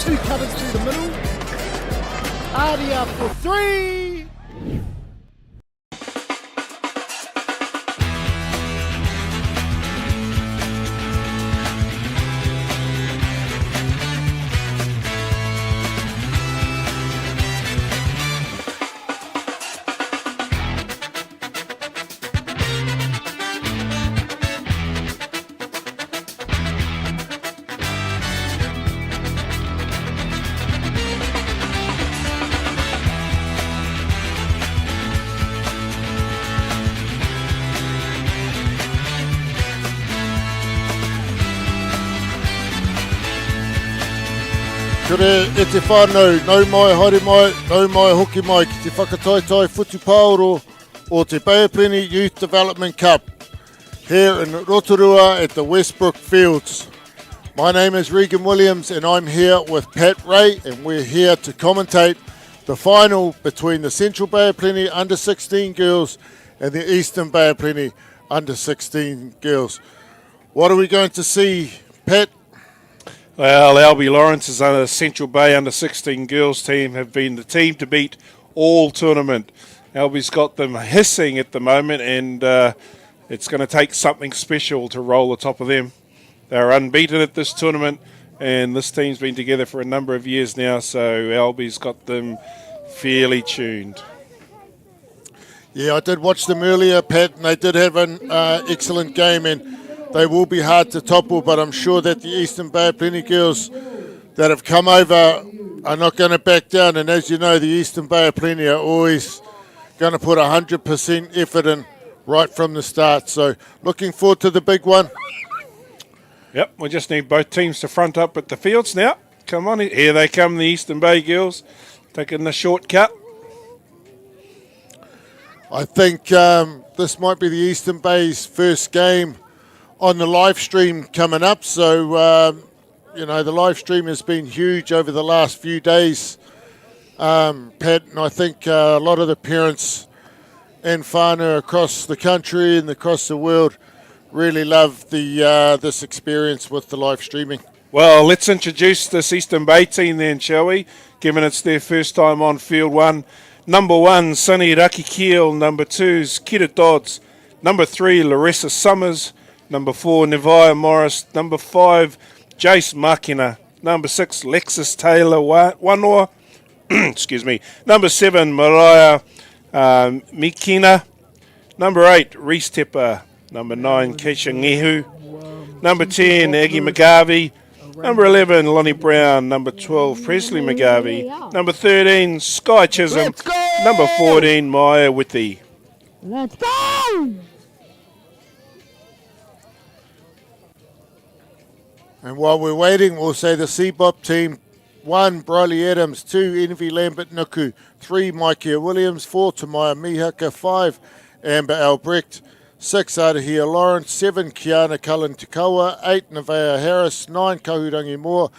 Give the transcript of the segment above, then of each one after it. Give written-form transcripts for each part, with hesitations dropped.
2 cutters through the middle. Artie up for 3. Kure e te whānau, nau mai, haere mai, nau mai, hoki mai, ki te whakataitai whutu paoro o te Bayaplenny Youth Development Cup here in Rotorua at the Westbrook Fields. My name is Regan Williams and I'm here with Pat Ray and we're here to commentate the final between the Central Bayaplenny Under-16 girls and the Eastern Bayaplenny Under-16 girls. What are we going to see, Pat? Well, Albie Lawrence's Central Bay Under-16 girls team have been the team to beat all tournament. Albie's got them hissing at the moment, and it's going to take something special to roll the top of them. They're unbeaten at this tournament, and this team's been together for a number of years now, so Albie's got them fairly tuned. Yeah, I did watch them earlier, Pat, and they did have an excellent game, and they will be hard to topple, but I'm sure that the Eastern Bayaplenny girls that have come over are not going to back down. And as you know, the Eastern Bayaplenny are always going to put 100% effort in right from the start. So looking forward to the big one. Yep, we just need both teams to front up at the fields now. Come on, here they come, the Eastern Bay girls, taking the shortcut. I think this might be the Eastern Bay's first game on the live stream coming up, so you know, the live stream has been huge over the last few days, Pat, and I think a lot of the parents and whānau across the country and across the world really love this experience with the live streaming. Well, let's introduce this Eastern Bay team then, shall we? Given it's their first time on field one. Number 1, Sunny Raki Keel. Number 2's Kira Dodds. Number 3, Larissa Summers. Number 4, Nevaeh Morris. Number 5, Jace Makina. Number 6, Lexus Taylor Wanoa. Excuse me. Number 7, Mariah Mikina. Number 8, Reese Tepper. Number 9, Keisha Ngehu. Number 10, Aggie McGarvey. Number 11, Lonnie Brown. Number 12, Presley McGarvey. Number 13, Sky Chisholm. Number 14, Maya Withy. Let's go! And while we're waiting, we'll say the Seabop team: 1, Briley Adams; 2, Envy Lambert Nuku; 3, Maikia Williams; 4, Tamaya Mihaka; 5, Amber Albrecht; 6, Arahia Lawrence; 7, Kiana Cullen Tikawa; 8, Nevaeh Harris; 9, Kahurangi Moore;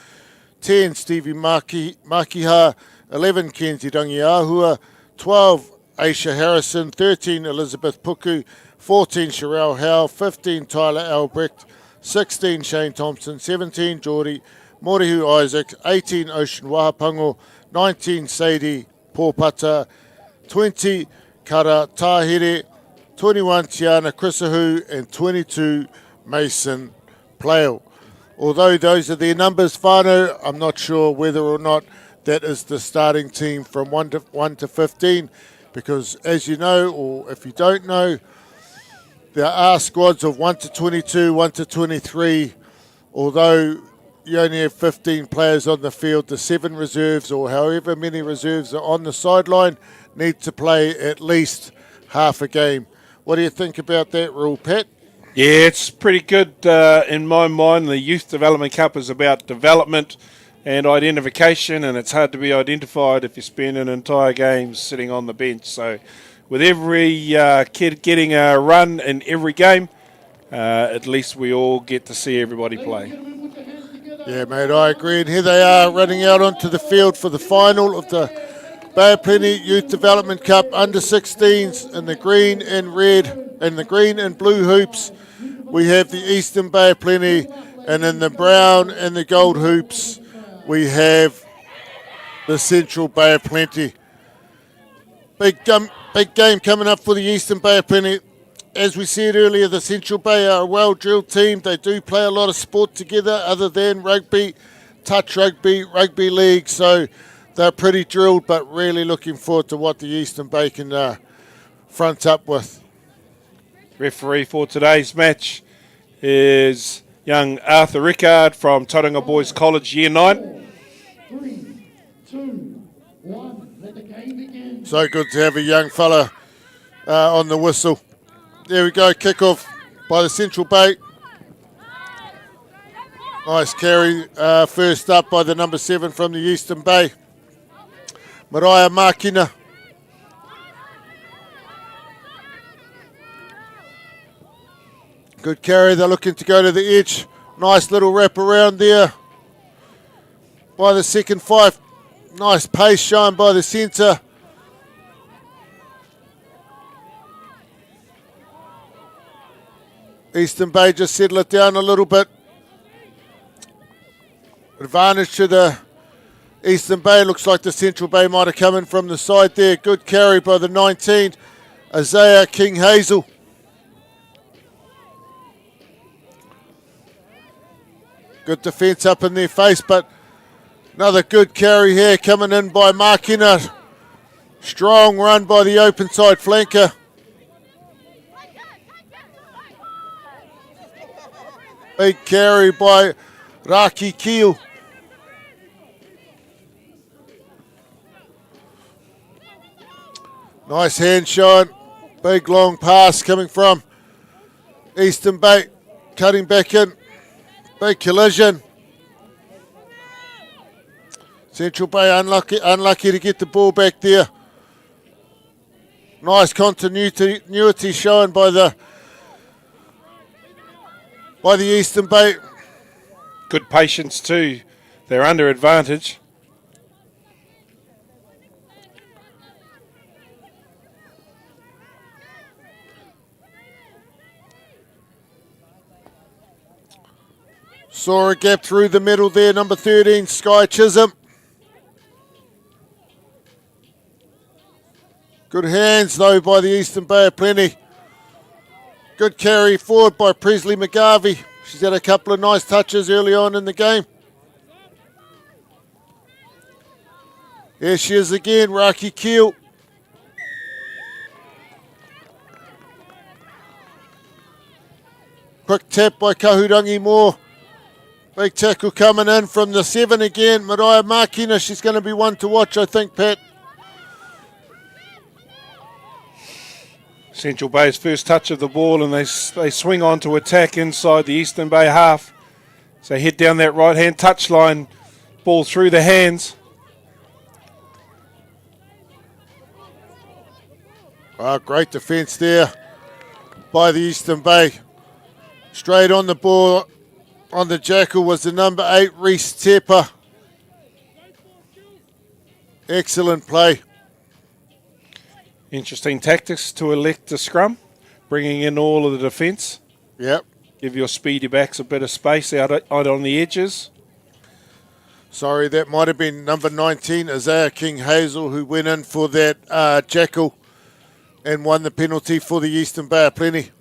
10, Stevie Makiha; 11, Kenzie Rangi Ahua; 12, Aisha Harrison; 13, Elizabeth Puku; 14, Sherelle Howe; 15, Tyler Albrecht; 16, Shane Thompson; 17, Geordie Morihu Isaac; 18, Ocean Wahapango; 19, Sadie Pōpata; 20, Kara Tahere; 21, Tiana Chrisahu; and 22, Mason Plale. Although those are their numbers, whānau, I'm not sure whether or not that is the starting team from 1 to 15, because as you know, or if you don't know, there are squads of 1 to 22, 1 to 23, although you only have 15 players on the field. The 7 reserves, or however many reserves are on the sideline, need to play at least half a game. What do you think about that rule, Pat? Yeah, it's pretty good in my mind. The Youth Development Cup is about development and identification, and it's hard to be identified if you spend an entire game sitting on the bench. So with every kid getting a run in every game, at least we all get to see everybody play. Yeah, mate, I agree. And here they are running out onto the field for the final of the Bayaplenny Youth Development Cup Under-16s in the green and red and the green and blue hoops. We have the Eastern Bayaplenny, and in the brown and the gold hoops we have the Central Bay of Plenty. Big game coming up for the Eastern Bay of Plenty. As we said earlier, the Central Bay are a well-drilled team. They do play a lot of sport together other than rugby, touch rugby, rugby league. So they're pretty drilled, but really looking forward to what the Eastern Bay can front up with. Referee for today's match is young Arthur Rickard from Tauranga Boys College, Year 9. 3, 2, 1, let the game begin. So good to have a young fella on the whistle. There we go, kick-off by the Central Bay. Nice carry, first up by the number 7 from the Eastern Bay, Mariah Makina. Good carry, they're looking to go to the edge. Nice little wrap around there by the second 5. Nice pace shown by the centre. Eastern Bay just settle it down a little bit. Advantage to the Eastern Bay. Looks like the Central Bay might have come in from the side there. Good carry by the 19, Isaiah King Hazel. Good defence up in their face, but another good carry here coming in by Makina. Strong run by the open side flanker. Big carry by Raki Keel. Nice hand shot. Big long pass coming from Eastern Bay. Cutting back in. Big collision. Central Bay unlucky to get the ball back there. Nice continuity shown by the Eastern Bay. Good patience too. They're under advantage. Saw a gap through the middle there, number 13, Sky Chisholm. Good hands though by the Eastern Bay of Plenty. Good carry forward by Presley McGarvey. She's had a couple of nice touches early on in the game. Here she is again, Raki Keel. Quick tap by Kahurangi Moore. Big tackle coming in from the 7 again, Mariah Makina. She's going to be one to watch, I think, Pat. Central Bay's first touch of the ball, and they swing on to attack inside the Eastern Bay half. So head down that right-hand touchline, ball through the hands. Oh, great defence there by the Eastern Bay. Straight on the ball on the Gecko was the number 8, Reese Tepper. Excellent play. Interesting tactics to elect a scrum, bringing in all of the defence. Yep. Give your speedy backs a bit of space out on the edges. Sorry, that might have been number 19, Isaiah King Hazel, who went in for that Gecko and won the penalty for the Eastern Bay of Plenty.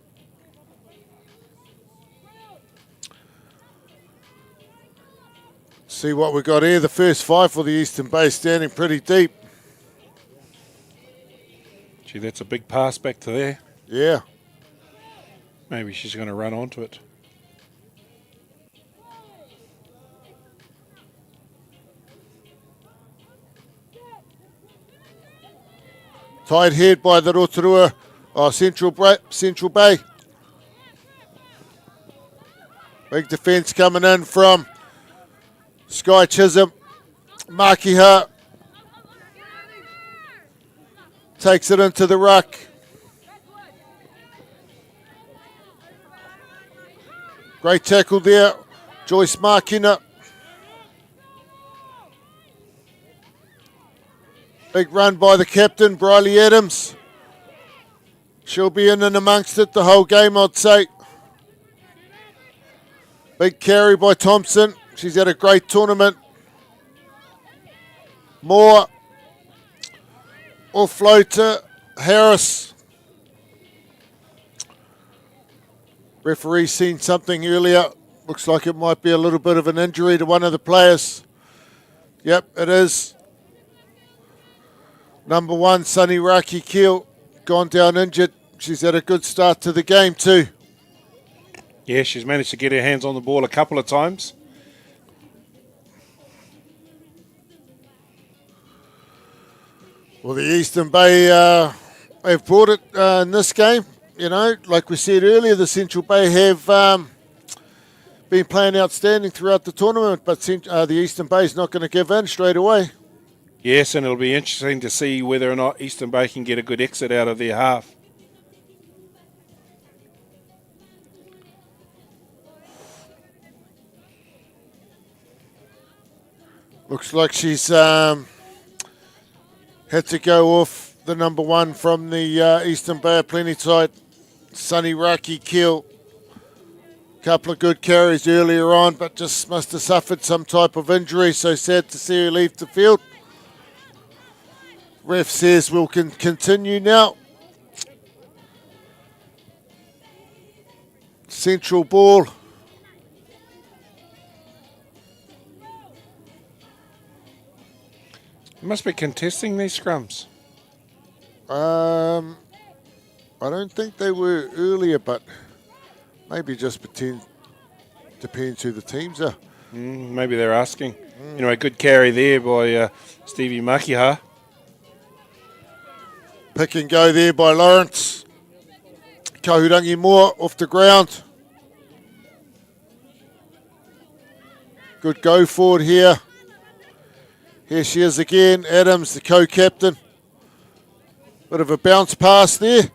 See what we got here. The first 5 for the Eastern Bay standing pretty deep. Gee, that's a big pass back to there. Yeah. Maybe she's going to run onto it. Tied head by the Rotorua, Central Bay. Big defence coming in from Sky Chisholm. Makiha takes it into the ruck. Great tackle there, Joyce Makina. Big run by the captain, Briley Adams. She'll be in and amongst it the whole game, I'd say. Big carry by Thompson. She's had a great tournament. Moore. Offloader. Harris. Referee seen something earlier. Looks like it might be a little bit of an injury to one of the players. Yep, it is. Number 1, Sunny Raki Keel, gone down injured. She's had a good start to the game too. Yeah, she's managed to get her hands on the ball a couple of times. Well, the Eastern Bay have brought it in this game. You know, like we said earlier, the Central Bay have been playing outstanding throughout the tournament, but the Eastern Bay is not going to give in straight away. Yes, and it'll be interesting to see whether or not Eastern Bay can get a good exit out of their half. Looks like she's had to go off the number 1 from the Eastern Bay of Plenty side, Sunny Raki Keel. Couple of good carries earlier on, but just must have suffered some type of injury, so sad to see her leave the field. Ref says we'll continue now. Central ball. You must be contesting these scrums. I don't think they were earlier, but maybe just depends who the teams are. Maybe they're asking. Anyway, good carry there by Stevie Makiha. Pick and go there by Lawrence. Kahurangi Moore off the ground. Good go forward here. Here she is again. Adams, the co-captain. Bit of a bounce pass there.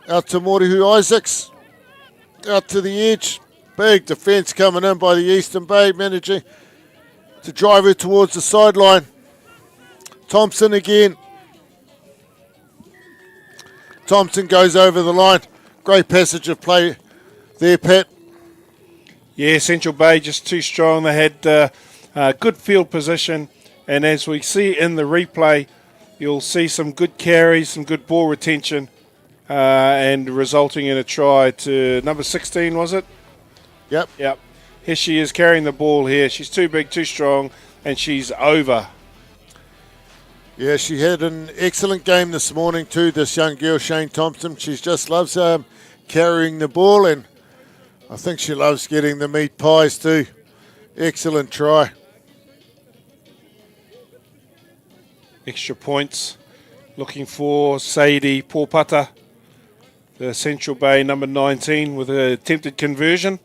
Out to Morihu Isaacs. Out to the edge. Big defence coming in by the Eastern Bay, managing to drive her towards the sideline. Thompson again. Thompson goes over the line. Great passage of play there, Pat. Yeah, Central Bay just too strong. They had good field position, and as we see in the replay, you'll see some good carries, some good ball retention, and resulting in a try to number 16, was it? Yep. Yep. Here she is carrying the ball here. She's too big, too strong, and she's over. Yeah, she had an excellent game this morning too, this young girl, Shane Thompson. She just loves carrying the ball, and I think she loves getting the meat pies too. Excellent try. Extra points. Looking for Sadie Porpata, the Central Bay number 19, with an attempted conversion.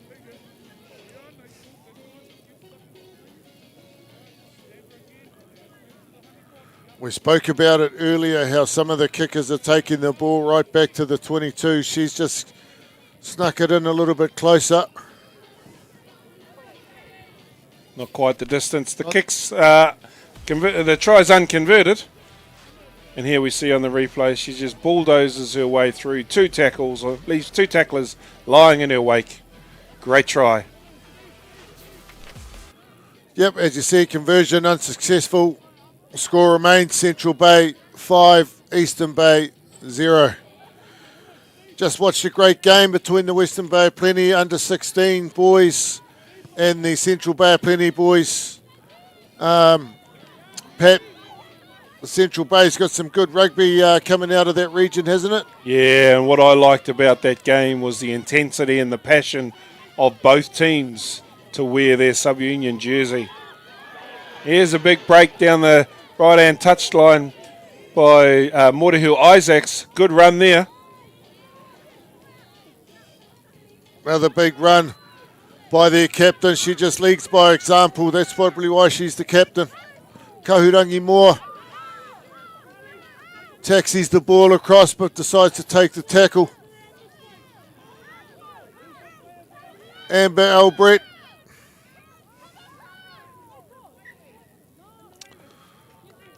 We spoke about it earlier, how some of the kickers are taking the ball right back to the 22. She's just snuck it in a little bit closer. Not quite the distance. The kicks, the try's unconverted. And here we see on the replay, she just bulldozes her way through 2 tackles, or leaves 2 tacklers lying in her wake. Great try. Yep, as you see, conversion unsuccessful. Score remains Central Bay 5, Eastern Bay 0. Just watched a great game between the Western Bay Plenty under 16 boys and the Central Bay Plenty boys. Pat, the Central Bay's got some good rugby coming out of that region, hasn't it? Yeah, and what I liked about that game was the intensity and the passion of both teams to wear their sub-union jersey. Here's a big break down the right-hand touchline by Morihu Isaacs. Good run there. Another big run by their captain. She just leads by example. That's probably why she's the captain. Kahurangi Moore taxis the ball across but decides to take the tackle. Amber Albrecht.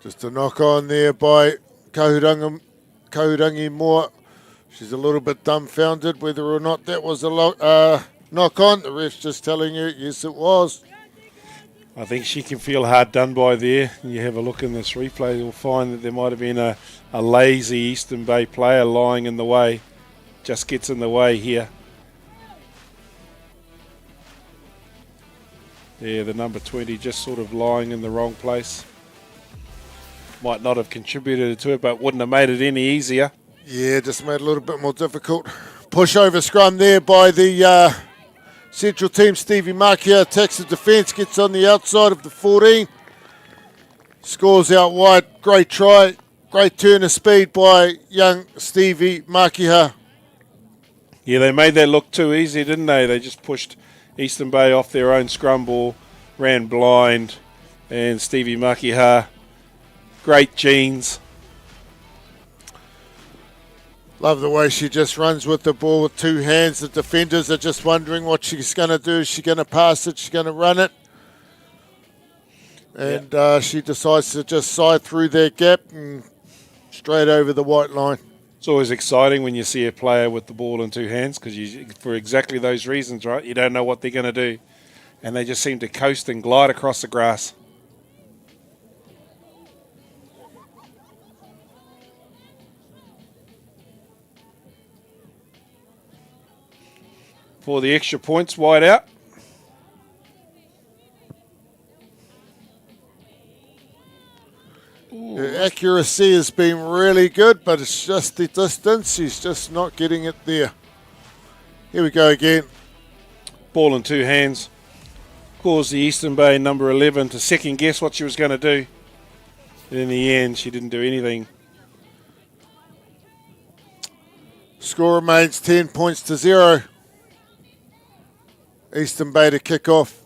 Just a knock on there by Kahurangi Moore. She's a little bit dumbfounded whether or not that was a knock on. The ref's just telling you, yes, it was. I think she can feel hard done by there. You have a look in this replay, you'll find that there might have been a lazy Eastern Bay player lying in the way. Just gets in the way here. Yeah, the number 20 just sort of lying in the wrong place. Might not have contributed to it, but wouldn't have made it any easier. Yeah, just made it a little bit more difficult. Push over scrum there by the central team. Stevie Makia attacks the defence, gets on the outside of the 14. Scores out wide. Great try. Great turn of speed by young Stevie Makia. Yeah, they made that look too easy, didn't they? They just pushed Eastern Bay off their own scrum ball, ran blind, and Stevie Makiha, great genes. Love the way she just runs with the ball with two hands. The defenders are just wondering what she's going to do. Is she going to pass it? She's going to run it? And she decides to just side through their gap and straight over the white line. It's always exciting when you see a player with the ball in two hands because for exactly those reasons, right? You don't know what they're going to do. And they just seem to coast and glide across the grass. For the extra points, wide out. Her accuracy has been really good, but it's just the distance. She's just not getting it there. Here we go again. Ball in two hands. Caused the Eastern Bay number 11 to second guess what she was going to do. And in the end, she didn't do anything. Score remains 10 points to 0. Eastern Bay to kick off.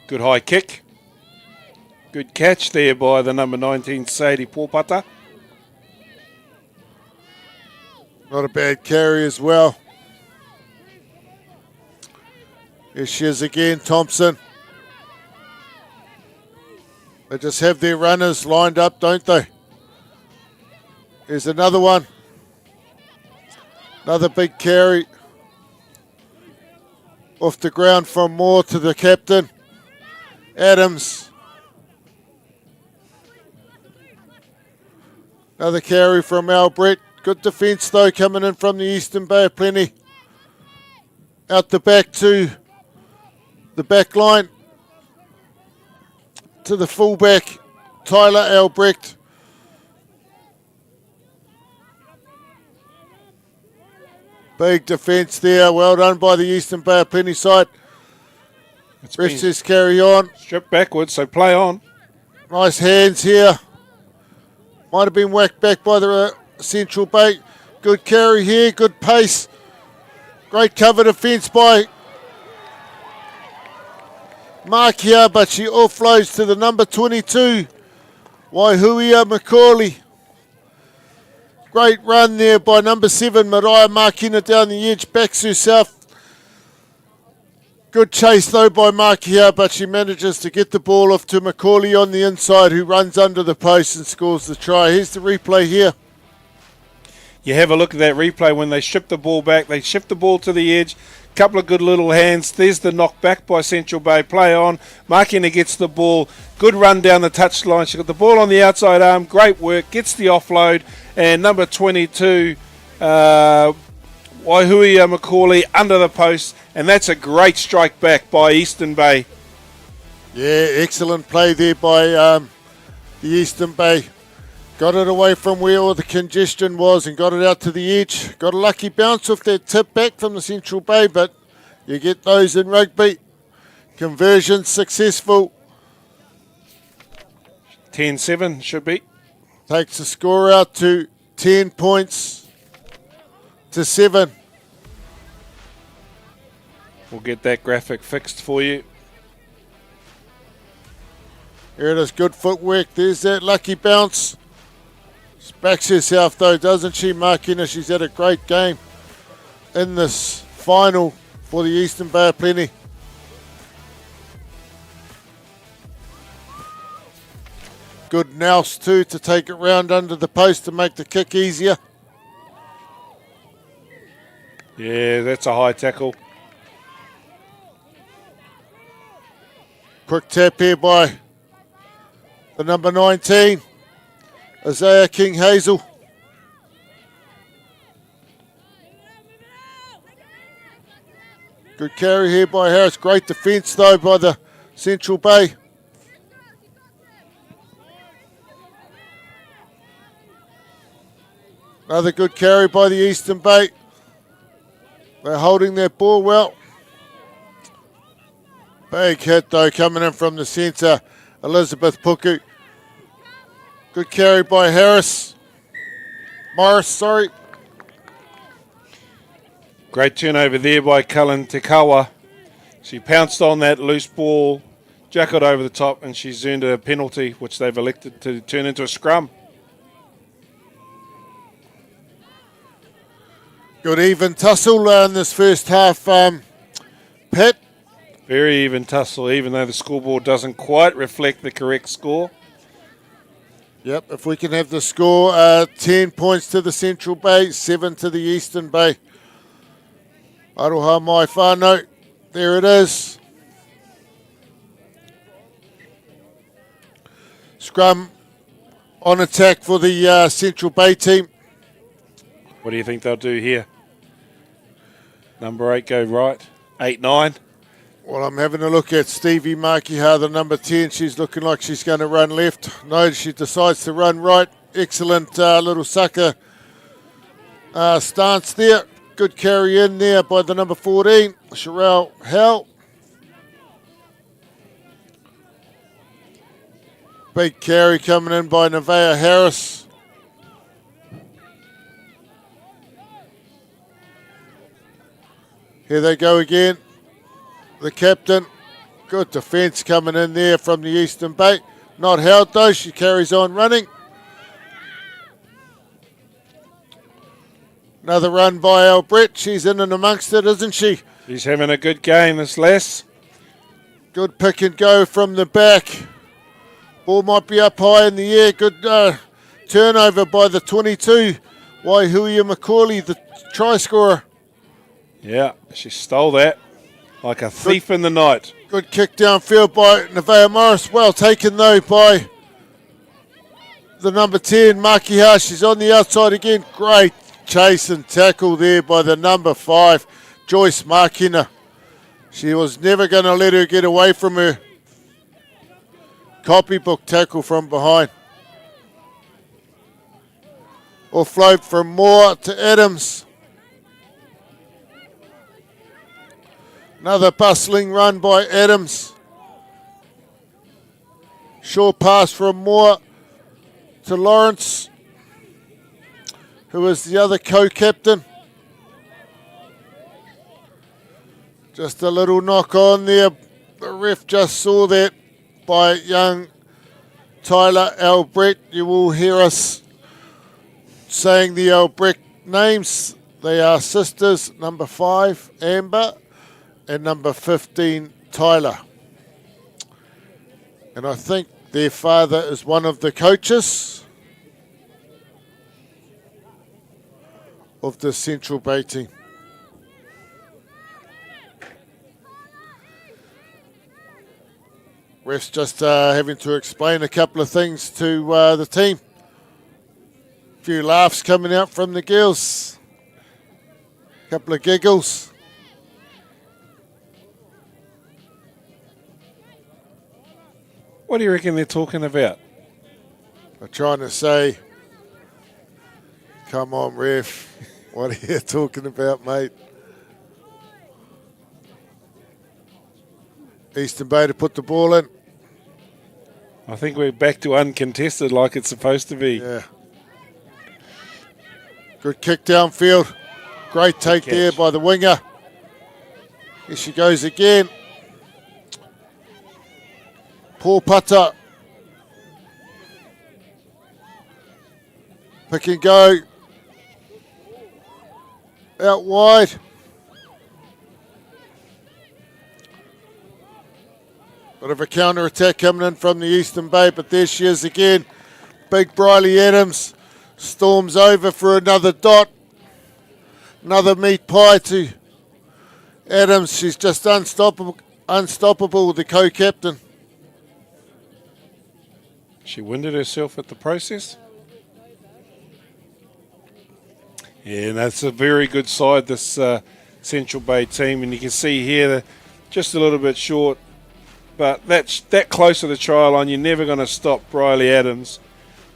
Good high kick. Good catch there by the number 19 Sadie Pōpata. Not a bad carry as well. Here she is again, Thompson. They just have their runners lined up, don't they? Here's another one. Another big carry. Off the ground from Moore to the captain. Adams. Another carry from Albrecht. Good defence though coming in from the Eastern Bay of Plenty. Out the back to the back line. To the fullback, Tyler Albrecht. Big defence there. Well done by the Eastern Bay of Plenty side. Rest says carry on. Strip backwards, so play on. Nice hands here. Might have been whacked back by the Central Bay. Good carry here, good pace. Great cover defence by Makia, but she offloads to the number 22, Waihuia Macaulay. Great run there by number 7, Mariah Makina down the edge, backs herself. Good chase though by Makia, but she manages to get the ball off to Macaulay on the inside, who runs under the post and scores the try. Here's the replay here. You have a look at that replay when they strip the ball back. They shift the ball to the edge. Couple of good little hands. There's the knock back by Central Bay. Play on. Makina gets the ball. Good run down the touchline. She got the ball on the outside arm. Great work. Gets the offload. And number 22, Waihuia Macaulay under the post. And that's a great strike back by Eastern Bay. Yeah, excellent play there by the Eastern Bay. Got it away from where all the congestion was and got it out to the edge. Got a lucky bounce off that tip back from the Central Bay, but you get those in rugby. Conversion successful. 10-7 should be. Takes the score out to 10 points to 7. We'll get that graphic fixed for you. Here it is, good footwork. There's that lucky bounce. Backs herself though, doesn't she, Makina? She's had a great game in this final for the Eastern Bay of Plenty. Good nous too to take it round under the post to make the kick easier. Yeah, that's a high tackle. Quick tap here by the number 19, Isaiah King Hazel. Good carry here by Harris. Great defence though by the Central Bay. Another good carry by the Eastern Bay. They're holding their ball well. Big hit though coming in from the centre. Elizabeth Puku. Good carry by Morris, sorry. Great turnover there by Cullen Tekawa. She pounced on that loose ball, jackled over the top, and she's earned a penalty, which they've elected to turn into a scrum. Good even tussle in this first half, Pat. Very even tussle, even though the scoreboard doesn't quite reflect the correct score. Yep, if we can have the score, 10 points to the Central Bay, 7 to the Eastern Bay. Aroha mai whānau, there it is. Scrum on attack for the Central Bay team. What do you think they'll do here? Number 8 go right, 8-9. Well, I'm having a look at Stevie Makiha, the number 10. She's looking like she's going to run left. No, she decides to run right. Excellent little sucker stance there. Good carry in there by the number 14, Sherelle Howell. Big carry coming in by Nevaeh Harris. Here they go again. The captain. Good defence coming in there from the Eastern Bay. Not held though, she carries on running. Another run by Albrecht. She's in and amongst it, isn't she? She's having a good game, this lass. Good pick and go from the back. Ball might be up high in the air. Good turnover by the 22, Waihuia Macaulay, the try scorer. Yeah, she stole that like a thief in the night. Good kick downfield by Nevaeh Morris. Well taken though by the number 10, Makiha. She's on the outside again. Great chase and tackle there by the number 5, Joyce Makina. She was never going to let her get away from her. Copybook tackle from behind. Offload from Moore to Adams. Another bustling run by Adams. Short pass from Moore to Lawrence, who is the other co-captain. Just a little knock on there. The ref just saw that by young Tyler Albrecht. You will hear us saying the Albrecht names. They are sisters, number 5, Amber, and number 15, Tyler. And I think their father is one of the coaches of the Central Bay team. Ref's just having to explain a couple of things to the team. A few laughs coming out from the girls. A couple of giggles. What do you reckon they're talking about? They're trying to say, come on, ref. What are you talking about, mate? Eastern Bay to put the ball in. I think we're back to uncontested like it's supposed to be. Yeah. Good kick downfield. Great take there by the winger. Here she goes again. Poor putter. Pick and go. Out wide. Bit of a counter attack coming in from the Eastern Bay, but there she is again. Big Briley Adams storms over for another dot. Another meat pie to Adams. She's just unstoppable, the co-captain. She winded herself at the process. Yeah, and that's a very good side, this Central Bay team. And you can see here, they're just a little bit short. But that close to the try line, you're never going to stop Briley Adams.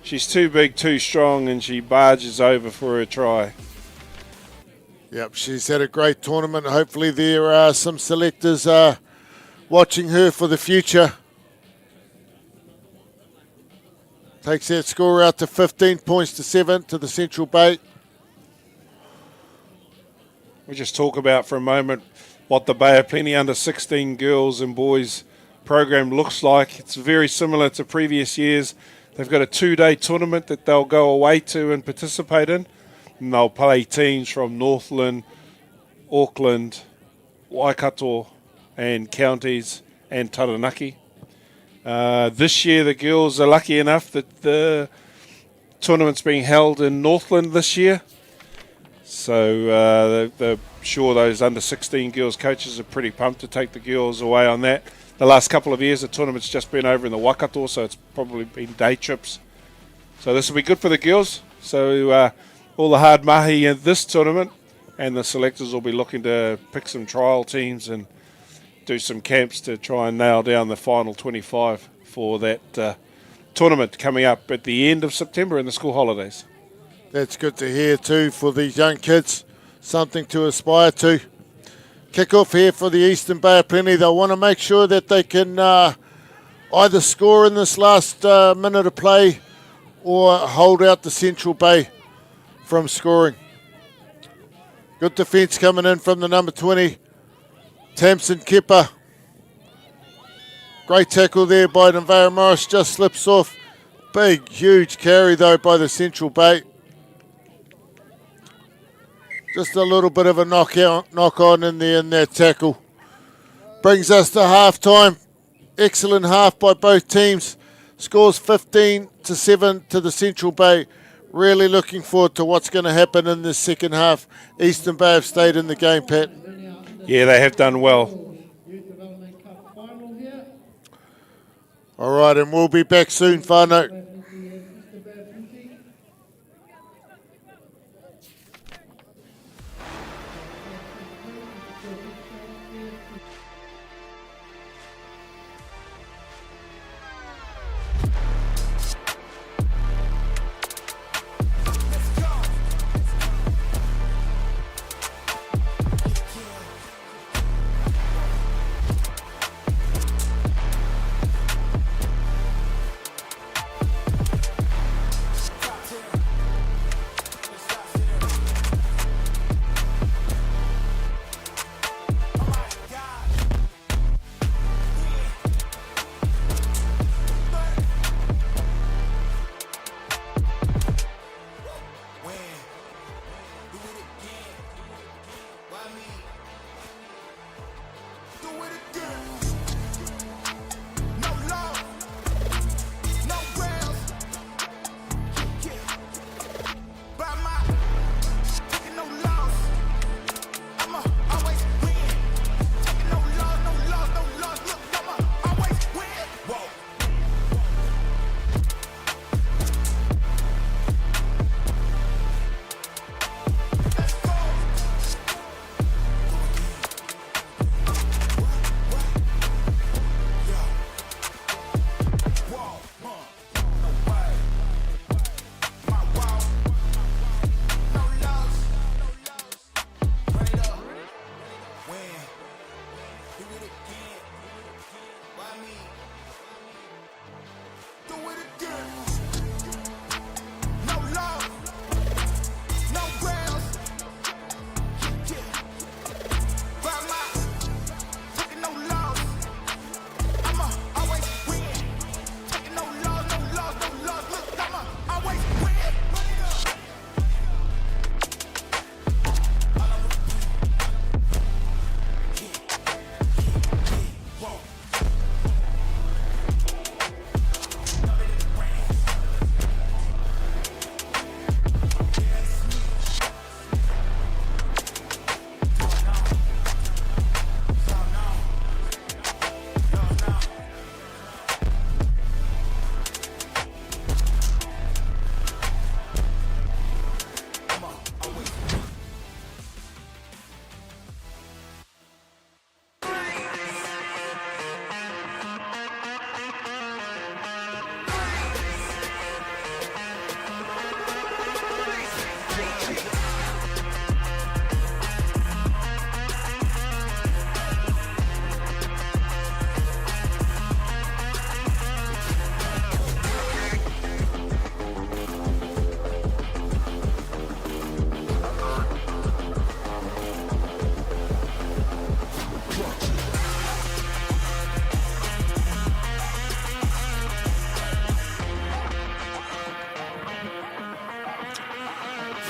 She's too big, too strong, and she barges over for her try. Yep, she's had a great tournament. Hopefully there are some selectors watching her for the future. Takes that score out to 15 points to 7 to the Central Bay. We'll just talk about for a moment what the Bay of Plenty under 16 girls and boys program looks like. It's very similar to previous years. They've got a 2-day tournament that they'll go away to and participate in. And they'll play teams from Northland, Auckland, Waikato and counties and Taranaki. This year the girls are lucky enough that the tournament's being held in Northland this year. So they're sure those under 16 girls coaches are pretty pumped to take the girls away on that. The last couple of years the tournament's just been over in the Waikato, so it's probably been day trips. So this will be good for the girls. So all the hard mahi in this tournament, and the selectors will be looking to pick some trial teams and do some camps to try and nail down the final 25 for that tournament coming up at the end of September in the school holidays. That's good to hear too for these young kids. Something to aspire to. Kick off here for the Eastern Bay of Plenty. They'll want to make sure that they can either score in this last minute of play or hold out the Central Bay from scoring. Good defence coming in from the number 20, Tamsin Kepper. Great tackle there by Nevaeh Morris, just slips off. Big, huge carry though by the Central Bay. Just a little bit of a knock on in there in that tackle. Brings us to half-time. Excellent half by both teams. Scores 15-7 to the Central Bay. Really looking forward to what's going to happen in this second half. Eastern Bay have stayed in the game, Pat. Yeah, they have done well. All right, and we'll be back soon, whānau.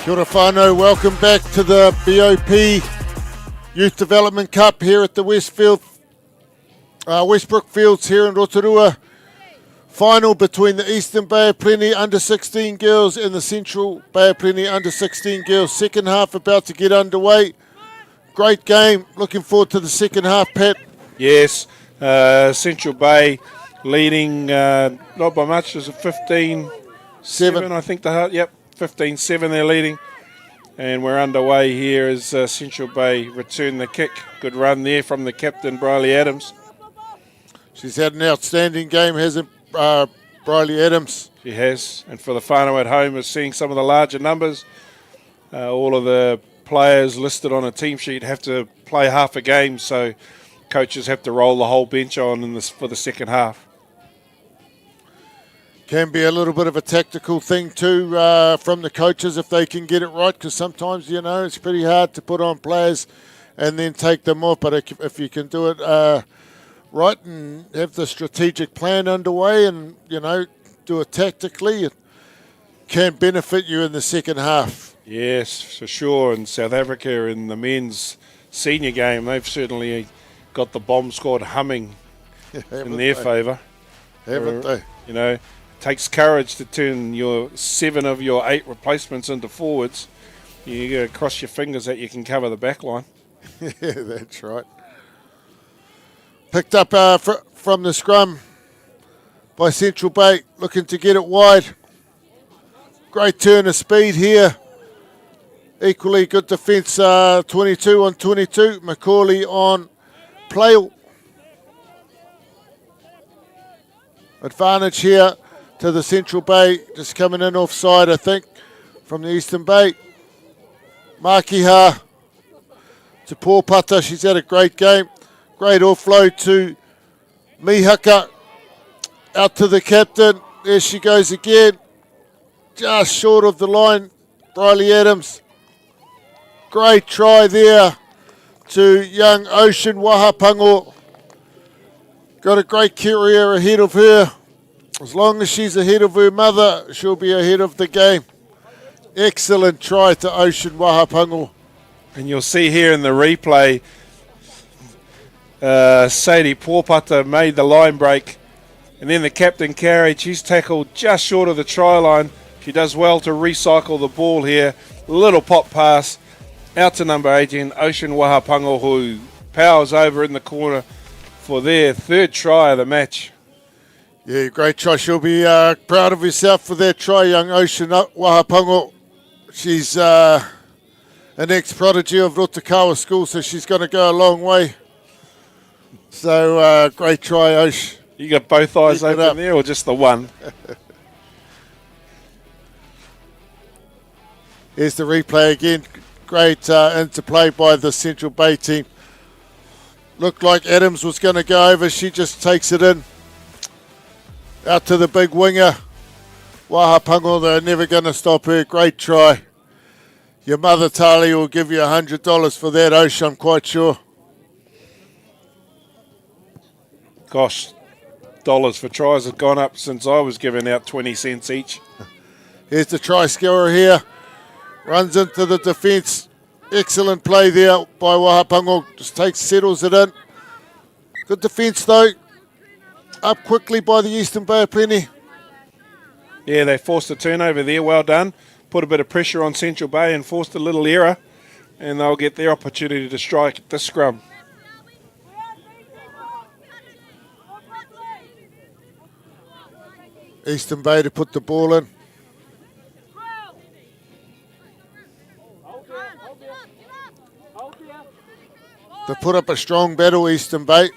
Kia ora whānau, welcome back to the BOP Youth Development Cup here at the Westbrook Fields here in Rotorua. Final between the Eastern Bay of Plenty under-16 girls and the Central Bay of Plenty under-16 girls. Second half about to get underway. Great game. Looking forward to the second half, Pat. Yes, Central Bay leading not by much. Is it 15-7? I think yep, 15-7 they're leading. And we're underway here as Central Bay return the kick. Good run there from the captain, Briley Adams. She's had an outstanding game, hasn't Briley Adams? She has. And for the whānau at home is seeing some of the larger numbers. All of the players listed on a team sheet have to play half a game, so coaches have to roll the whole bench on for the second half. Can be a little bit of a tactical thing too from the coaches if they can get it right, because sometimes, you know, it's pretty hard to put on players and then take them off. But if you can do it right and have the strategic plan underway and, you know, do it tactically, it can benefit you in the second half. Yes, for sure. And South Africa in the men's senior game, they've certainly got the bomb squad humming in their favour. Haven't they? You know, it takes courage to turn your 7 of your 8 replacements into forwards. You got to cross your fingers that you can cover the back line. Yeah, that's right. Picked up from the scrum by Central Bay, looking to get it wide. Great turn of speed here. Equally good defence, 22 on 22. Macaulay on Playle. Advantage here to the Central Bay, just coming in offside, I think, from the Eastern Bay. Makiha to Pōpata. She's had a great game. Great offload to Mihaka. Out to the captain. There she goes again. Just short of the line, Briley Adams. Great try there to young Ocean Wahapango. Got a great career ahead of her. As long as she's ahead of her mother, she'll be ahead of the game. Excellent try to Ocean Wahapango. And you'll see here in the replay, Sadie Pōpata made the line break. And then the captain carried. She's tackled just short of the try line. She does well to recycle the ball here. Little pop pass out to number 18, Ocean Wahapango, who powers over in the corner for their third try of the match. Yeah, great try. She'll be proud of herself for that try, young Ocean Wahapango. She's an ex-prodigy of Rotakawa School, so she's going to go a long way. So, great try, Osh. You got both eyes open there or just the one? Here's the replay again. Great interplay by the Central Bay team. Looked like Adams was going to go over. She just takes it in. Out to the big winger. Wahapango, they're never going to stop her. Great try. Your mother, Tali, will give you $100 for that, Osh, I'm quite sure. Gosh, dollars for tries have gone up since I was giving out 20 cents each. Here's the try scorer here. Runs into the defence. Excellent play there by Wahapango. Just settles it in. Good defence though. Up quickly by the Eastern Bay of Plenty. Yeah, they forced a turnover there. Well done. Put a bit of pressure on Central Bay and forced a little error. And they'll get their opportunity to strike at the scrum. Eastern Bay to put the ball in. They put up a strong battle, Eastern Bay.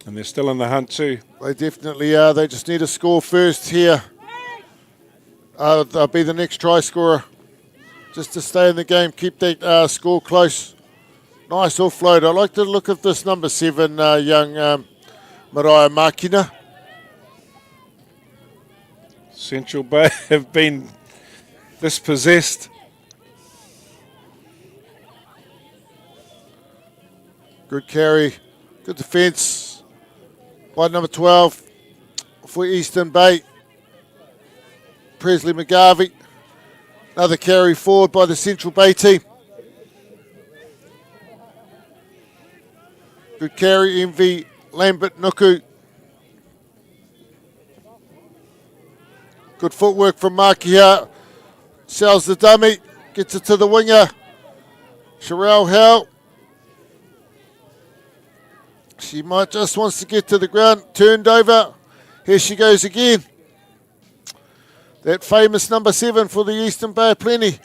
And they're still in the hunt too. They definitely are. They just need to score first here. They'll be the next try scorer. Just to stay in the game, keep that score close. Nice offload. I like the look of this number 7 young Mariah Makina. Central Bay have been dispossessed. Good carry. Good defence by number 12 for Eastern Bay. Presley McGarvey. Another carry forward by the Central Bay team. Good carry, MV Lambert Nuku. Good footwork from Makia. Sells the dummy. Gets it to the winger. Sherelle Howe. She might just wants to get to the ground. Turned over. Here she goes again. That famous number 7 for the Eastern Bay of Plenty.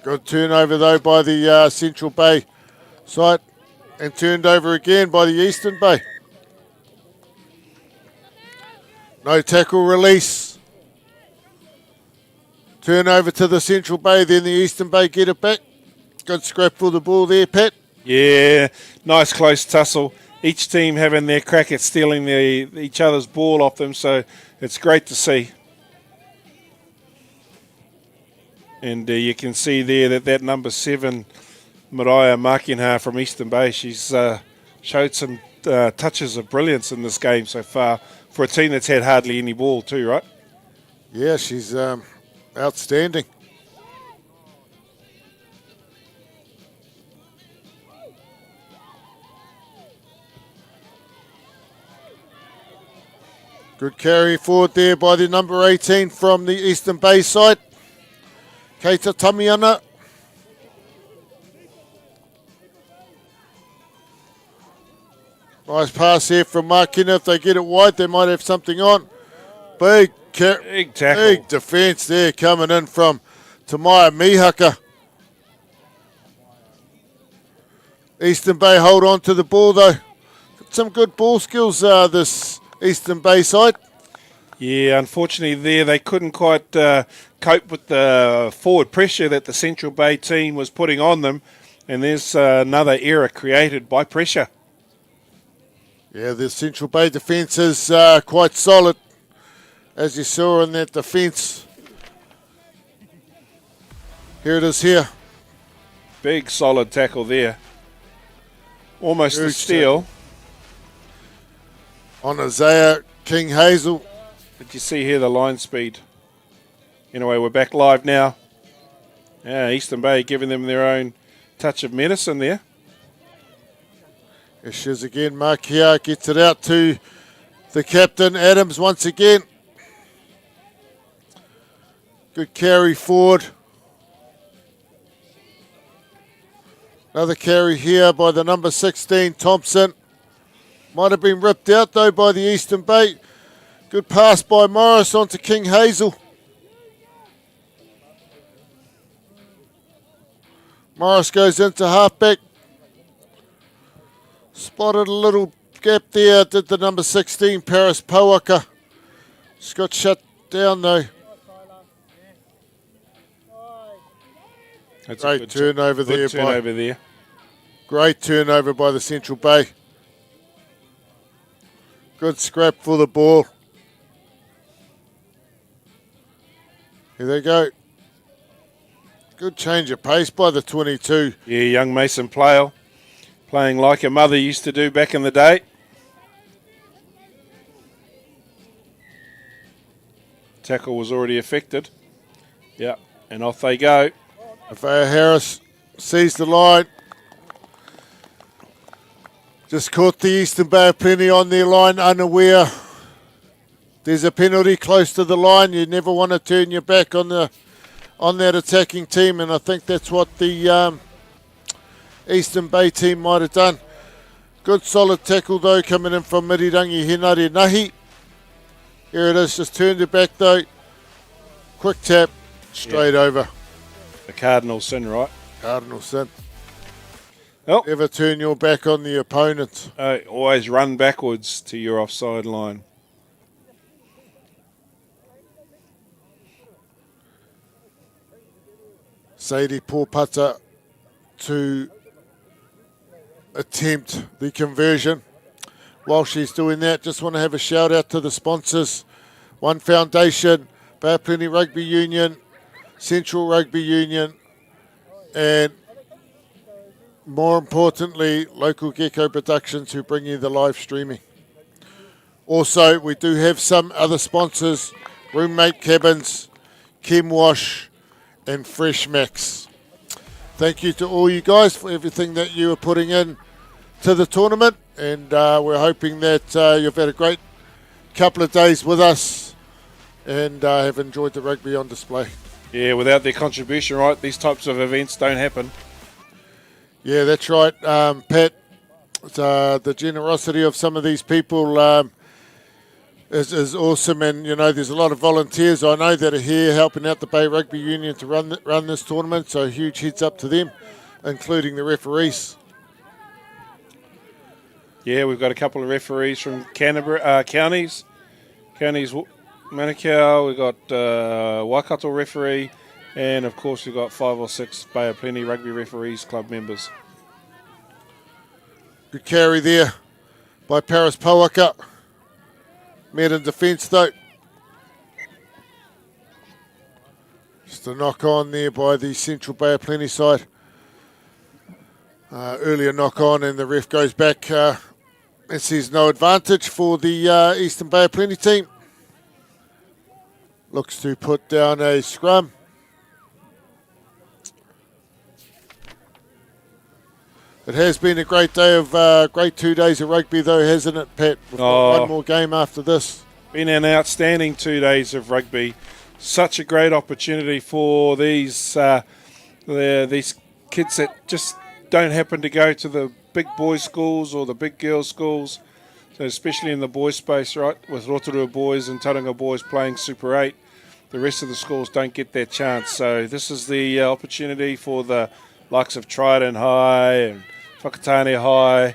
Good turnover though by the Central Bay side. And turned over again by the Eastern Bay. No tackle release. Turnover to the Central Bay, then the Eastern Bay get it back. Good scrap for the ball there, Pat. Yeah, nice close tussle. Each team having their crack at stealing each other's ball off them, so it's great to see. And you can see there that number 7, Mariah Makinha from Eastern Bay, she's showed some touches of brilliance in this game so far for a team that's had hardly any ball too, right? Yeah, she's outstanding. Good carry forward there by the number 18 from the Eastern Bay side. Keita Tamiana. Nice pass here from Markina. If they get it wide, they might have something on. Big tackle. Big defence there coming in from Tamaya Mihaka. Eastern Bay hold on to the ball though. Some good ball skills this Eastern Bay side. Yeah, unfortunately there they couldn't quite cope with the forward pressure that the Central Bay team was putting on them, and there's another error created by pressure. Yeah, the Central Bay defence is quite solid, as you saw in that defence. Here it is here. Big solid tackle there. Almost a steal. On Isaiah King Hazel. Did you see here the line speed? Anyway, we're back live now. Yeah, Eastern Bay giving them their own touch of medicine there. Here she is again. Makia gets it out to the captain, Adams, once again. Good carry forward. Another carry here by the number 16, Thompson. Might have been ripped out though by the Eastern Bay. Good pass by Morris onto King Hazel. Morris goes into halfback. Spotted a little gap there, did the number 16, Paris Powaka. Just got shut down though. That's Great a good turnover there. Good turnover there. Great turnover by the Central Bay. Good scrap for the ball. Here they go. Good change of pace by the 22. Yeah, young Mason Plale playing like a mother used to do back in the day. Tackle was already affected. Yeah, and off they go. Afea Harris sees the line. Just caught the Eastern Bay of Plenty on their line, unaware. There's a penalty close to the line. You never want to turn your back on that attacking team, and I think that's what the Eastern Bay team might have done. Good solid tackle though coming in from Mirirangi Henare Nahi. Here it is, just turned it back though. Quick tap, straight over. The Cardinal sin, right? Cardinal sin. Oh. Never turn your back on the opponent. Always run backwards to your offside line. Sadie Porpata to attempt the conversion. While she's doing that, just want to have a shout out to the sponsors. One Foundation, Bay of Plenty Rugby Union, Central Rugby Union, and more importantly, local Gecko Productions who bring you the live streaming. Also, we do have some other sponsors, Roommate Cabins, Chemwash, and Fresh Max. Thank you to all you guys for everything that you are putting in to the tournament, and we're hoping that you've had a great couple of days with us and have enjoyed the rugby on display. Yeah, without their contribution, right, these types of events don't happen. Yeah, that's right, Pat. The generosity of some of these people is awesome, and you know there's a lot of volunteers I know that are here helping out the Bay Rugby Union to run this tournament, so huge heads up to them, including the referees. Yeah, we've got a couple of referees from Canterbury counties Manukau, we've got Waikato referee, and of course we've got 5 or 6 Bay of Plenty Rugby Referees Club members. Good carry there by Paris Powaka. Met in defence though. Just a knock on there by the Central Bay of Plenty side. Earlier knock on, and the ref goes back and says no advantage for the Eastern Bay of Plenty team. Looks to put down a scrum. It has been a great day of great 2 days of rugby though, hasn't it, Pat? We've got one more game after this. Been an outstanding 2 days of rugby. Such a great opportunity for these kids that just don't happen to go to the big boys' schools or the big girls' schools. So especially in the boys' space, right, with Rotorua boys and Tauranga boys playing Super 8, the rest of the schools don't get that chance. So this is the opportunity for the likes of Trident High and Whakatane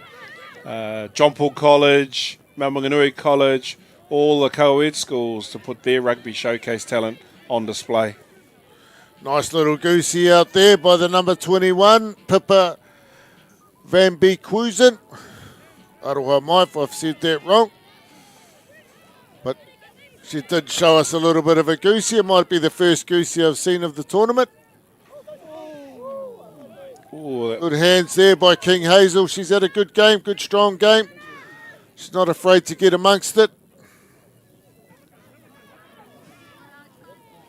High, John Paul College, Mount Maunganui College, all the co-ed schools to put their rugby showcase talent on display. Nice little goosey out there by the number 21, Pippa Van Beekhuizen. Aroha mai if I've said that wrong. But she did show us a little bit of a goosey. It might be the first goosey I've seen of the tournament. Ooh, good hands there by King Hazel. She's had a good game, good strong game. She's not afraid to get amongst it.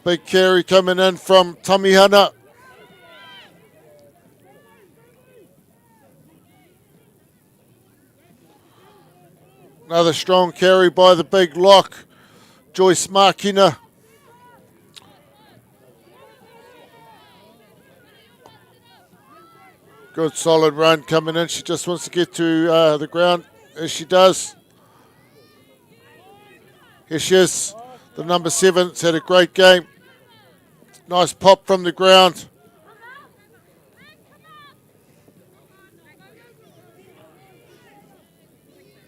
Big carry coming in from Tamihana. Another strong carry by the big lock, Joyce Markina. Good solid run coming in. She just wants to get to the ground, as she does. Here she is, the number 7. It's had a great game. Nice pop from the ground.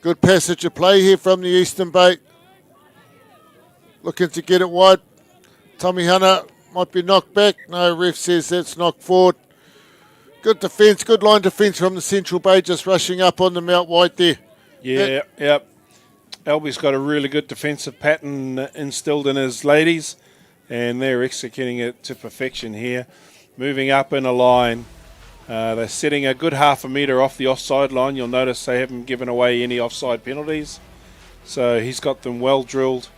Good passage of play here from the Eastern Bay. Looking to get it wide. Tamihana might be knocked back. No, ref says that's knocked forward. Good defence, good line defence from the Central Bay, just rushing up on them out wide there. Yeah, yep. Albie's got a really good defensive pattern instilled in his ladies, and they're executing it to perfection here. Moving up in a line. They're setting a good half a metre off the offside line. You'll notice they haven't given away any offside penalties. So he's got them well drilled.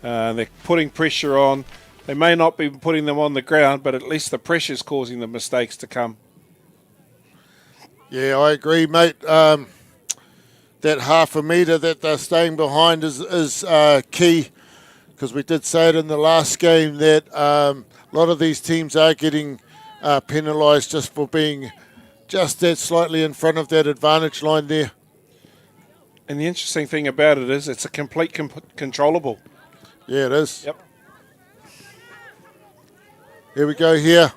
They're putting pressure on. They may not be putting them on the ground, but at least the pressure's causing the mistakes to come. Yeah, I agree, mate. That half a metre that they're staying behind is key, because we did say it in the last game that a lot of these teams are getting penalised just for being just that slightly in front of that advantage line there. And the interesting thing about it is it's a complete controllable. Yeah, it is. Yep. Here we go here.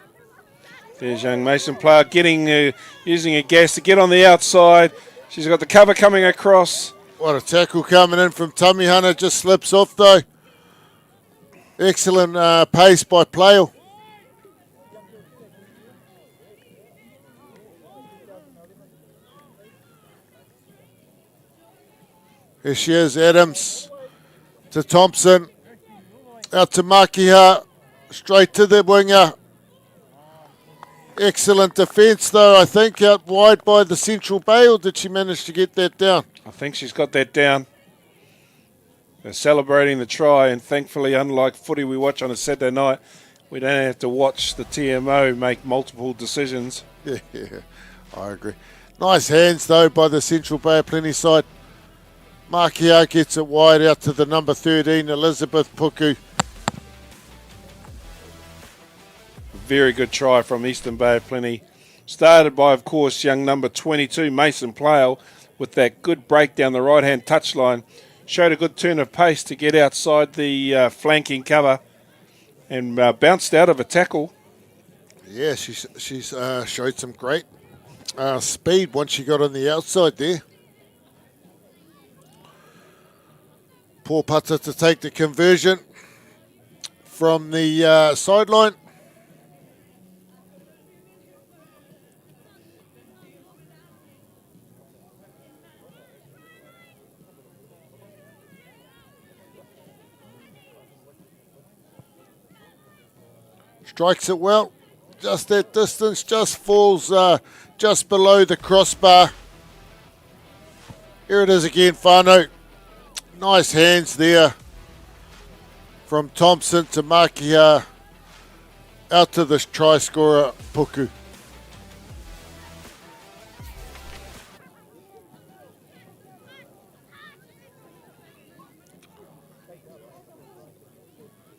There's young Mason player getting using a gas to get on the outside. She's got the cover coming across. What a tackle coming in from Tamihana. Just slips off though. Excellent pace by Playle. Here she is, Adams to Thompson. Out to Makiha. Straight to the winger. Excellent defence though, I think, out wide by the Central Bay, or did she manage to get that down? I think she's got that down. They're celebrating the try, and thankfully, unlike footy we watch on a Saturday night, we don't have to watch the TMO make multiple decisions. Yeah, I agree. Nice hands, though, by the Central Bay of Plenty side. Markio gets it wide out to the number 13, Elizabeth Puku. Very good try from Eastern Bay of Plenty. Started by, of course, young number 22, Mason Plale, with that good break down the right-hand touchline. Showed a good turn of pace to get outside the flanking cover and bounced out of a tackle. Yeah, she's showed some great speed once she got on the outside there. Poor putter to take the conversion from the sideline. Strikes it well, just that distance, just falls just below the crossbar. Here it is again, whānau. Nice hands there from Thompson to Makia, out to the try scorer, Puku.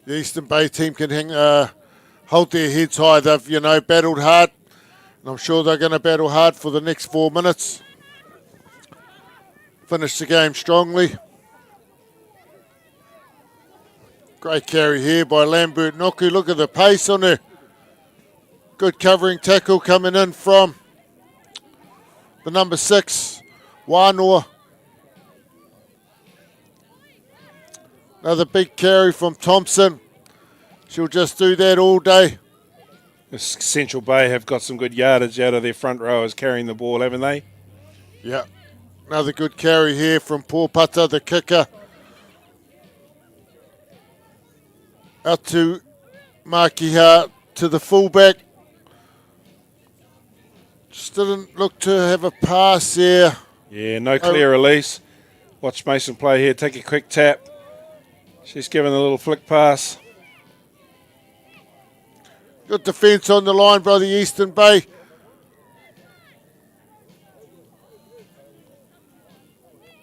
The Eastern Bay team can hold their heads high. They've, battled hard. And I'm sure they're going to battle hard for the next 4 minutes. Finish the game strongly. Great carry here by Lambert Noku. Look at the pace on her. Good covering tackle coming in from the number 6, Wānoa. Another big carry from Thompson. She'll just do that all day. Central Bay have got some good yardage out of their front rowers carrying the ball, haven't they? Yeah. Another good carry here from Pōpata, the kicker. Out to Makiha, to the fullback. Just didn't look to have a pass there. Yeah, no clear release. Watch Mason play here, take a quick tap. She's given a little flick pass. Good defence on the line by the Eastern Bay.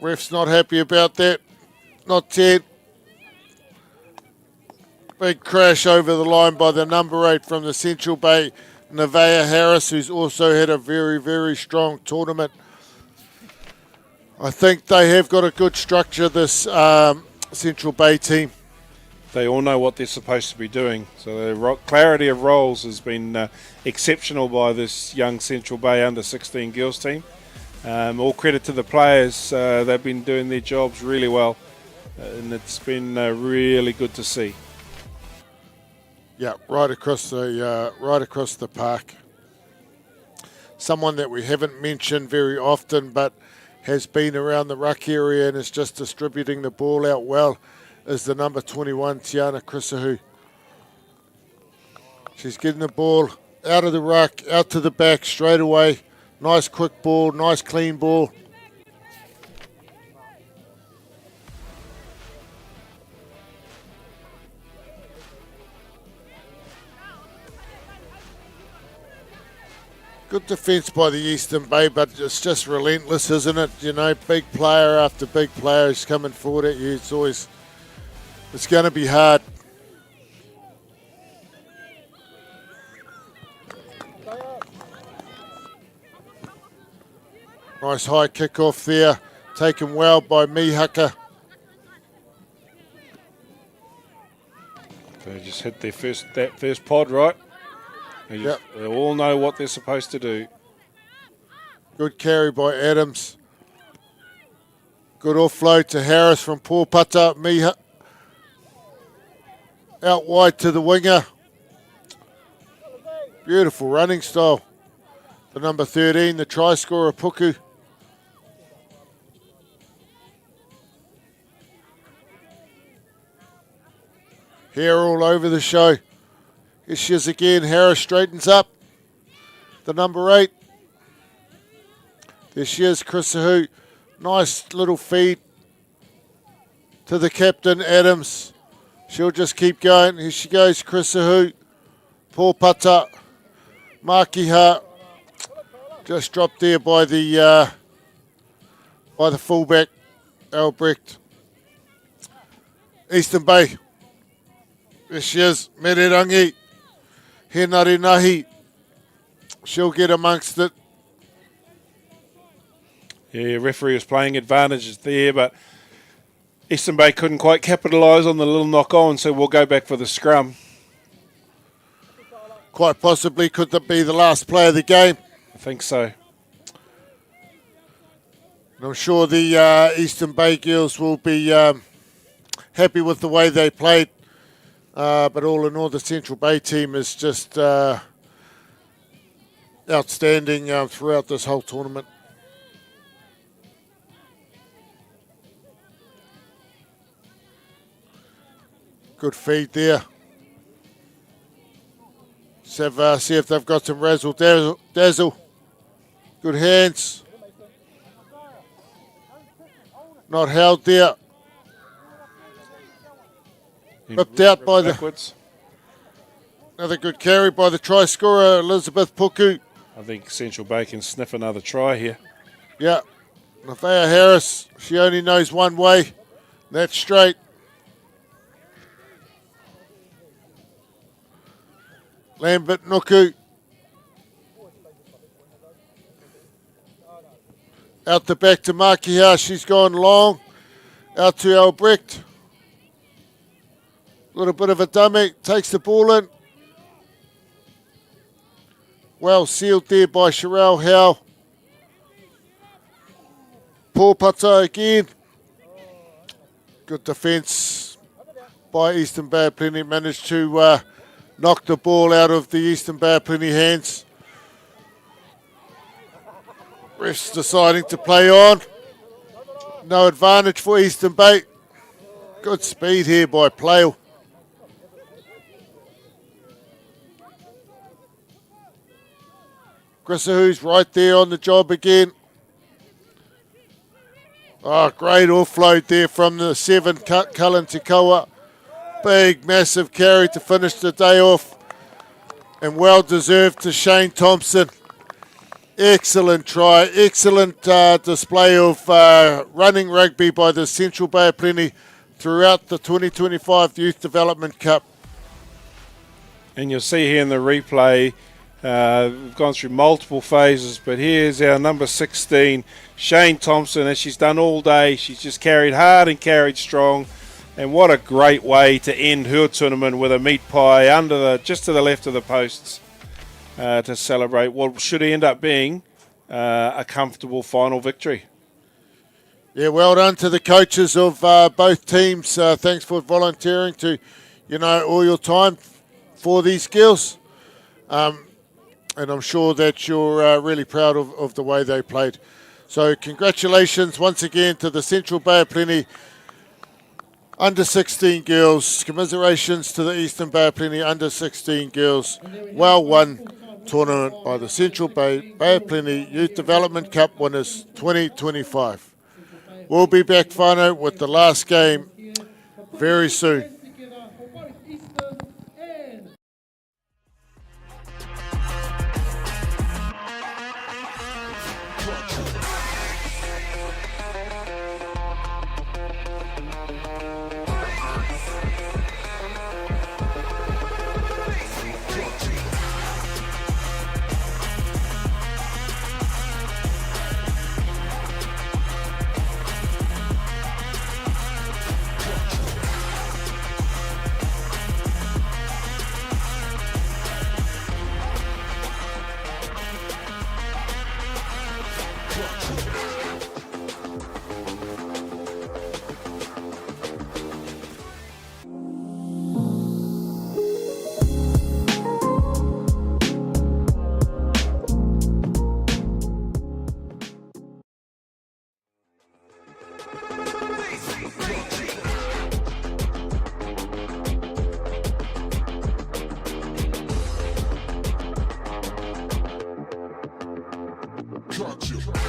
Ref's not happy about that. Not 10. Big crash over the line by the number 8 from the Central Bay, Nevaeh Harris, who's also had a very, very strong tournament. I think they have got a good structure, this Central Bay team. They all know what they're supposed to be doing. So the clarity of roles has been exceptional by this young Central Bay under-16 girls team. All credit to the players. They've been doing their jobs really well, and it's been really good to see. Yeah, right across the park. Someone that we haven't mentioned very often, but has been around the ruck area and is just distributing the ball out well, is the number 21, Tiana Krisahu. She's getting the ball out of the ruck, out to the back straight away. Nice quick ball, nice clean ball. Good defence by the Eastern Bay, but it's just relentless, isn't it? You know, big player after big player is coming forward at you. It's going to be hard. Nice high kick-off there, taken well by Mihaka. They just hit that first pod right. They all know what they're supposed to do. Good carry by Adams. Good offload to Harris from Pōpata. Miha out wide to the winger. Beautiful running style. The number 13, the try scorer, Puku. Hair all over the show. Here she is again. Harris straightens up. The number 8. There she is, Krisahu. Nice little feed to the captain, Adams. She'll just keep going. Here she goes, Krisahu. Pōpata, Makiha, just dropped there by the fullback, Albrecht. Eastern Bay, there she is, Mererangi, Henare Nahi, she'll get amongst it. Yeah, referee was playing advantages there, but Eastern Bay couldn't quite capitalise on the little knock-on, so we'll go back for the scrum. Quite possibly, could that be the last play of the game? I think so. And I'm sure the Eastern Bay girls will be happy with the way they played. But all in all, the Central Bay team is just outstanding throughout this whole tournament. Good feed there. Let's see if they've got some razzle dazzle. Good hands. Not held there. Ripped out by backwards. Another good carry by the try scorer, Elizabeth Puku. I think Central Bay can sniff another try here. Yeah. Nafea Harris, she only knows one way. That's straight. Lambert Nuku. Out the back to Makiha. She's gone long. Out to Albrecht. A little bit of a dummy. Takes the ball in. Well sealed there by Sherelle Howe. Pōpata again. Good defence by Eastern Bay Plenty. Managed to knock the ball out of the Eastern Bay Plenty hands. Refs deciding to play on. No advantage for Eastern Bay. Good speed here by Plale. Grissahu's right there on the job again. Oh, great offload there from the 7, Cullen Tikawa. Big, massive carry to finish the day off. And well deserved to Shane Thompson. Excellent try, excellent display of running rugby by the Central Bay of Plenty throughout the 2025 Youth Development Cup. And you'll see here in the replay, we've gone through multiple phases, but here's our number 16, Shane Thompson, as she's done all day. She's just carried hard and carried strong. And what a great way to end her tournament with a meat pie just to the left of the posts to celebrate what should end up being a comfortable final victory. Yeah, well done to the coaches of both teams. Thanks for volunteering to, all your time for these girls. And I'm sure that you're really proud of the way they played. So congratulations once again to the Central Bay of Plenty under 16 girls. Commiserations to the Eastern Bay of Plenty under 16 girls. Well won tournament by the Central Bay of Plenty Youth Development Cup winners 2025. We'll be back, whānau, with the last game very soon. Gotcha.